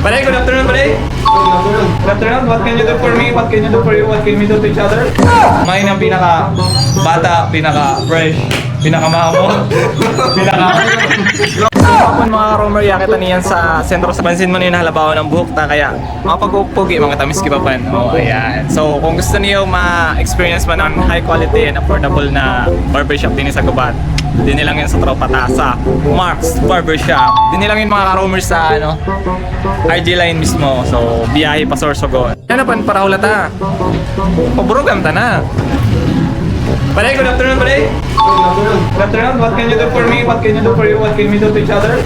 Pare, good afternoon, pare. Good afternoon. What can you do for me? What can you do for you? What can we do to each other? Kumain ng pinaka bata, pinaka fresh, pinaka mamo, pinaka... Kapon mga romer, yakita niyan sa sentro sa pansin mo na yung halabawan ng buhok ta kaya mga pag-upugi, mga tamis kipapan. Oh, ayan. So, kung gusto niyo ma-experience man ang high quality and affordable na barbershop din sa Gubat, din nilang yun sa Tropa Tasa, Mark's Barbershop. Din nilang yun mga ka-romer sa RG line mismo. So, biyahe pa Sorsogon. Ano pan para ulat ha? Paburugam ta na. Pare, good afternoon, pare. Good afternoon. What can you do for me? What can you do for you? What can we do to each other?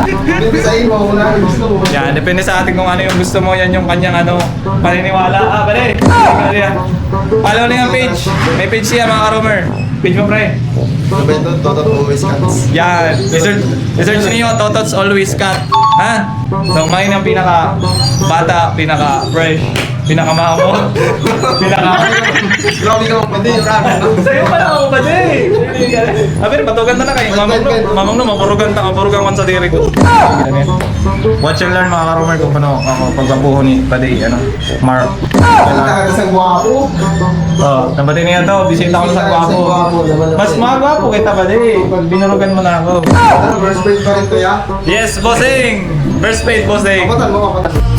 Depende sa iyo, wala yung gusto mo. Yan, depende sa atin kung ano yung gusto mo. Yan yung kanyang paniniwala. Pare. Follow na yung page. May page siya mga ka-romer. Page mo, pre. Sabihin doon, Totot always cuts. Yan. I-search niyo, Totots Always Cut. Ha? So, kumain ng pinaka bata, pinaka fresh, pinaka mamo, pinaka... Grabe ka magpandi, grabe. Sa'yo pa na ako ba, Jay? Pero batugan na kayo. Mamang no, mapurugan ko sa diri ko. Watch and learn mga ka-romer kung paano ako pagbabuho ni Paday, Mark. Ang isang gwapo. Nabati niya daw, bisita ko sa gwapo. Mas mga gwapo kita Paday, pag binurugan mo na ako. First break pa rin to, ya? Yes, bossing! First paid, bossing! Kapatan mo, kapatan.